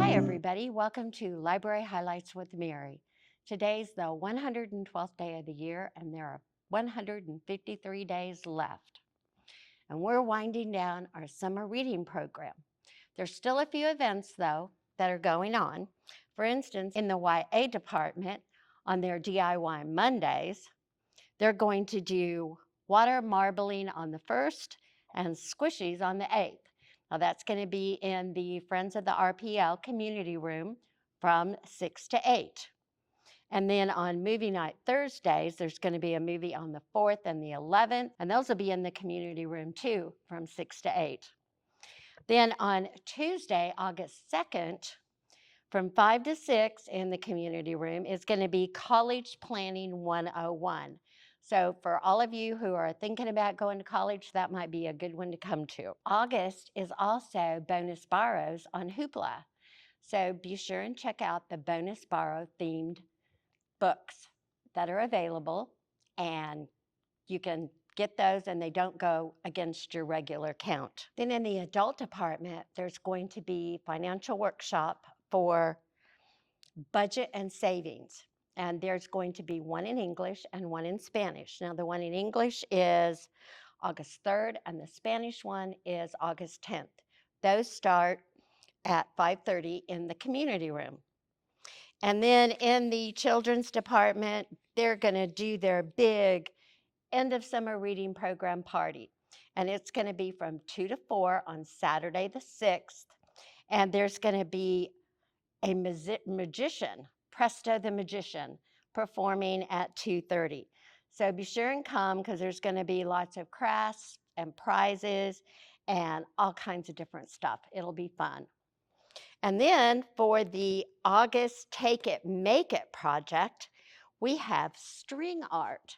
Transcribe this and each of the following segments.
Hi, everybody. Welcome to Library Highlights with Mary. Today's the 112th day of the year, and there are 153 days left. And we're winding down our summer reading program. There's still a few events, though, that are going on. For instance, in the YA department, on their DIY Mondays, they're going to do water marbling on the 1st and squishies on the 8th. Now that's going to be in the Friends of the RPL community room from 6 to 8. And then on movie night Thursdays, there's going to be a movie on the 4th and the 11th, and those will be in the community room too from 6 to 8. Then on Tuesday, August 2nd, from 5 to 6 in the community room is going to be College Planning 101. So for all of you who are thinking about going to college, that might be a good one to come to. August is also bonus borrows on Hoopla. So be sure and check out the bonus borrow themed books that are available, and you can get those and they don't go against your regular count. Then in the adult department, there's going to be financial workshop for budget and savings. And there's going to be one in English and one in Spanish. Now, the one in English is August 3rd, and the Spanish one is August 10th. Those start at 5:30 in the community room. And then in the children's department, they're going to do their big end of summer reading program party. And it's going to be from 2 to 4 on Saturday the 6th. And there's going to be a magician, Presto the Magician, performing at 2:30. So be sure and come because there's going to be lots of crafts and prizes and all kinds of different stuff. It'll be fun. And then for the August Take It, Make It project, we have string art.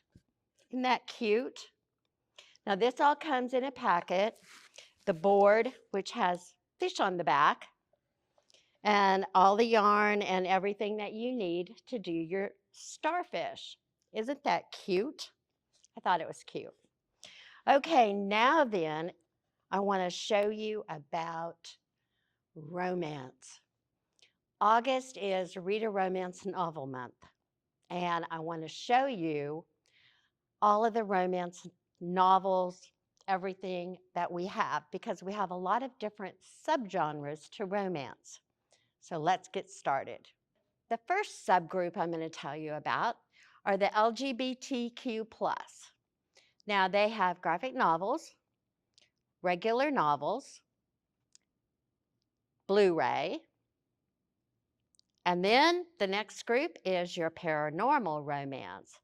Isn't that cute? Now this all comes in a packet. The board, which has fish on the back, and all the yarn and everything that you need to do your starfish. Isn't that cute? I thought it was cute. Okay, now then, I want to show you about romance. August is Read a Romance Novel Month, and I want to show you all of the romance novels, everything that we have, because we have a lot of different subgenres to romance. So let's get started. The first subgroup I'm going to tell you about are the LGBTQ+. Now they have graphic novels, regular novels, Blu-ray, and then the next group is your paranormal romance.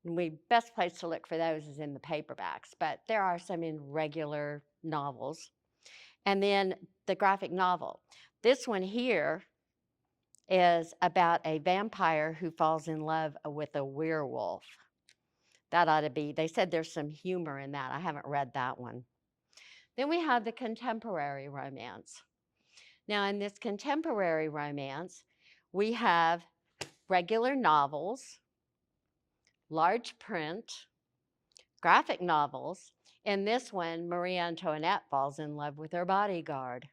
And the best place to look for those is in the paperbacks, but there are some in regular novels. And then the graphic novel. This one here is about a vampire who falls in love with a werewolf. That ought to be, they said there's some humor in that. I haven't read that one. Then we have the contemporary romance. Now in this contemporary romance, we have regular novels, large print, graphic novels. In this one, Marie Antoinette falls in love with her bodyguard.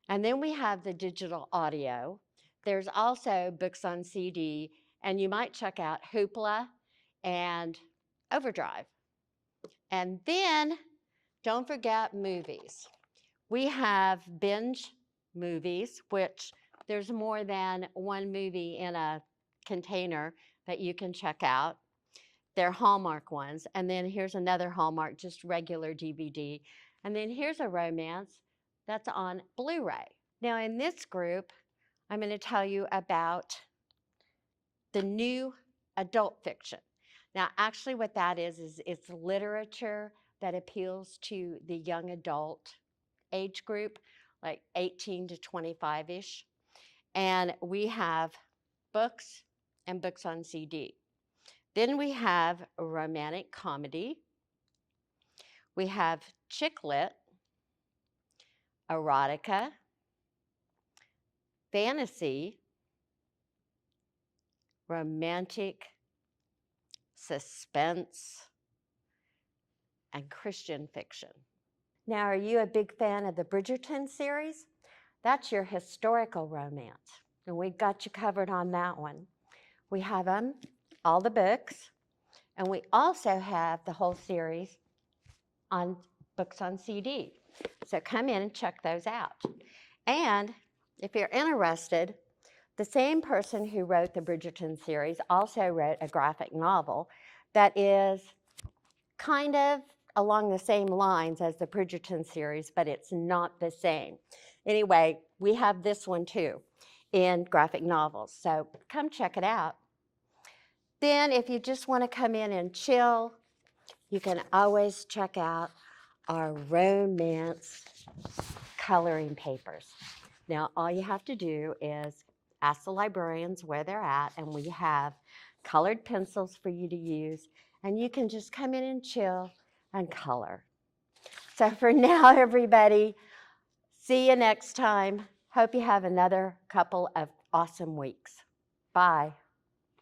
And then we have the digital audio. There's also books on CD, and you might check out Hoopla and Overdrive. And then don't forget movies. We have binge movies, which there's more than one movie in a container that you can check out. They're Hallmark ones. And then here's another Hallmark, just regular DVD. And then here's a romance that's on Blu-ray. Now in this group, I'm going to tell you about the new adult fiction. Now actually what that is it's literature that appeals to the young adult age group, like 18 to 25-ish. And we have books and books on CD. Then we have romantic comedy. We have chick lit, erotica, fantasy, romantic, suspense, and Christian fiction. Now, are you a big fan of the Bridgerton series? That's your historical romance. And we've got you covered on that one. We have all the books, and we also have the whole series on books on CD. So come in and check those out. And if you're interested, the same person who wrote the Bridgerton series also wrote a graphic novel that is kind of along the same lines as the Bridgerton series, but it's not the same. Anyway, we have this one too in graphic novels, so come check it out. Then if you just want to come in and chill, you can always check out our romance coloring papers. Now, all you have to do is ask the librarians where they're at, and we have colored pencils for you to use, and you can just come in and chill and color. So for now, everybody, see you next time. Hope you have another couple of awesome weeks. Bye.